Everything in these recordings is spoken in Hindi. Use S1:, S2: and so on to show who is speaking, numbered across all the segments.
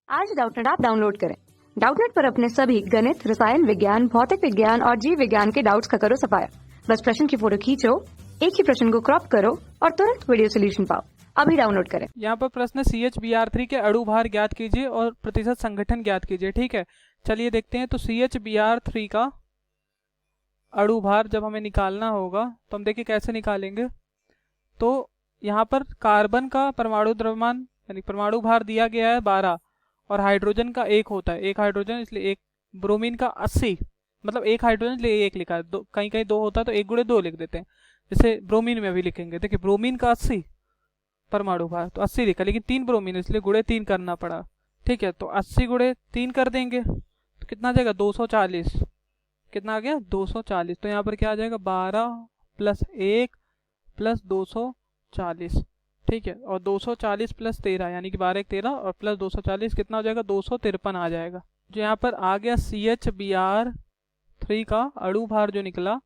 S1: आज डाउटनेट ऐप डाउनलोड करें। डाउटनेट पर अपने सभी गणित, रसायन विज्ञान, भौतिक विज्ञान और जीव विज्ञान के डाउट्स का करो सफाया। बस प्रश्न की फोटो खींचो, एक ही प्रश्न को क्रॉप करो और तुरंत वीडियो सोल्यूशन पाओ। अभी डाउनलोड करें।
S2: यहाँ पर प्रश्न CHBr3 के अणु भार ज्ञात कीजिए और प्रतिशत संगठन ज्ञात कीजिए। ठीक है, चलिए देखते हैं। तो CHBr3 का अणु भार जब हमें निकालना होगा तो हम देखिए कैसे निकालेंगे। तो यहाँ पर कार्बन का परमाणु द्रव्यमान यानी परमाणु भार दिया गया है 12 और हाइड्रोजन का 1 होता है। एक हाइड्रोजन इसलिए एक, ब्रोमीन का 80, मतलब एक हाइड्रोजन इसलिए 1 लिखा है। कहीं कहीं 2 होता है तो 1 गुणे 2 लिख देते हैं। जैसे ब्रोमीन में भी लिखेंगे, देखिए ब्रोमीन का 80 परमाणु भार तो 80 लिखा, लेकिन 3 ब्रोमीन इसलिए गुणे 3 करना पड़ा। ठीक है, तो 80 गुणे 3 कर देंगे तो कितना आ जाएगा 240। कितना आ गया 240। तो यहाँ पर क्या आ जाएगा 12 + 1 + 240। ठीक है, और 240 + 13 यानी कि 12 × 13 और प्लस 240 कितना हो जाएगा 253 आ जाएगा। जो यहाँ पर आ गया CHBr3 का अणु भार जो निकला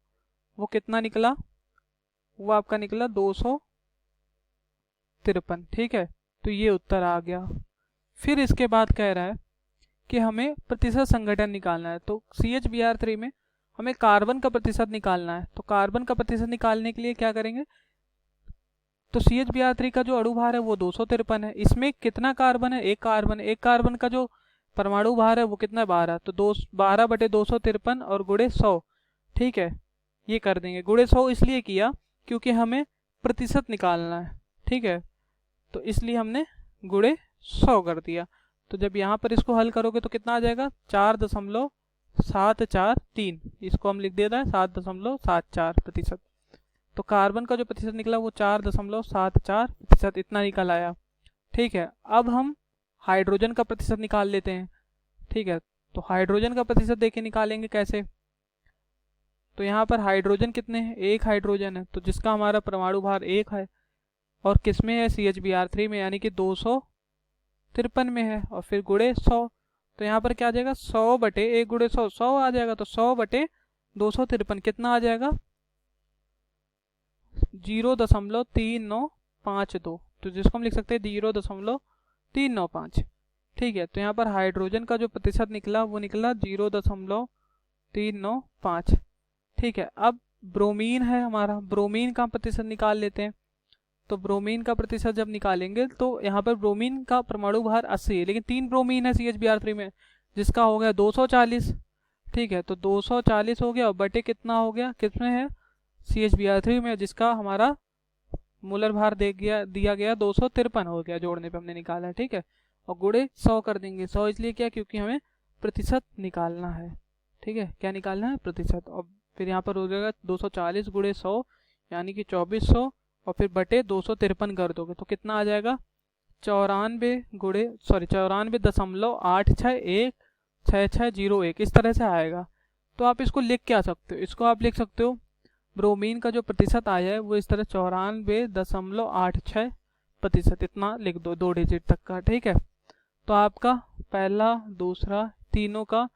S2: वो कितना निकला, वो आपका निकला 253। ठीक है, तो ये उत्तर आ गया। फिर इसके बाद कह रहा है कि हमें प्रतिशत संगठन निकालना है। तो CHBr3 में हमें कार्बन का प्रतिशत निकालना है। तो कार्बन का प्रतिशत निकालने के लिए क्या करेंगे, तो CHBr3 का जो अणु भार है वो 253 है। इसमें कितना कार्बन है, एक कार्बन है। एक कार्बन का जो परमाणु भार है वो कितना है 12, तो 12/253 और गुणे 100। ठीक है, ये कर देंगे। गुणे 100 इसलिए किया क्योंकि हमें प्रतिशत निकालना है। ठीक है, तो इसलिए हमने गुणे 100 कर दिया। तो जब यहाँ पर इसको हल करोगे तो कितना आ जाएगा 4.743। इसको हम लिख देता है 7.74%। तो कार्बन का जो प्रतिशत निकला वो 4.74% इतना निकल आया। ठीक है, अब हम हाइड्रोजन का प्रतिशत निकाल लेते हैं। ठीक है, तो हाइड्रोजन का प्रतिशत देखिए निकालेंगे कैसे। तो यहाँ पर हाइड्रोजन कितने हैं, एक हाइड्रोजन है, तो जिसका हमारा परमाणु भार 1 है और किस में है CHBr3 में, यानी कि 253 में है। और फिर गुणे 100, तो यहाँ पर क्या आ जाएगा 100/1 गुणे 100, 100 आ जाएगा। तो 100/253 कितना आ जाएगा 0.3952, तो जिसको हम लिख सकते हैं 0.395। ठीक है, तो यहाँ पर हाइड्रोजन का जो प्रतिशत निकला वो निकला 0.395। ठीक है, अब ब्रोमीन है हमारा, ब्रोमीन का प्रतिशत निकाल लेते हैं। तो ब्रोमीन का प्रतिशत जब निकालेंगे तो यहाँ पर ब्रोमीन का परमाणु भार 80 है, लेकिन 3 ब्रोमीन है CHBr3 में, जिसका हो गया 240। ठीक है, तो 240 हो गया और बटे कितना हो गया, किसमें है CHBr3 में, जिसका हमारा मूलर भार दिया गया 253 हो गया, जोड़ने पे हमने निकाला है। ठीक है, और गुणे 100 कर देंगे। 100 इसलिए क्या, क्योंकि हमें प्रतिशत निकालना है। ठीक है, क्या निकालना है, प्रतिशत। और फिर यहाँ पर हो जाएगा 240 गुणे 100 यानी कि 2400 और फिर बटे 253 कर दोगे तो कितना आ जाएगा 94.8616601 इस तरह से आएगा। तो आप इसको लिख के आ सकते हो, इसको आप लिख सकते हो ब्रोमीन का जो प्रतिशत आया है वो इस तरह 94.86%, इतना लिख दो 2 डिजिट तक का। ठीक है, तो आपका पहला दूसरा तीनों का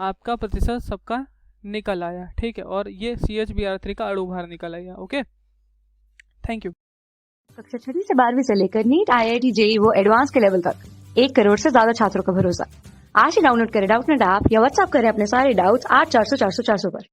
S2: आपका प्रतिशत सबका निकल आया। ठीक है, और ये CHBr3 का अणु भार निकल आया। Okay, thank you.
S1: कक्षा 6 से 12वीं से लेकर नीट, IIT, JEE वो एडवांस के लेवल तक 1 करोड़ से ज्यादा छात्रों का भरोसा। आज ही डाउनलोड करें डाउटनेट ऐप या व्हाट्सएप करें अपने सारे डाउट्स 8400 400 400 पर।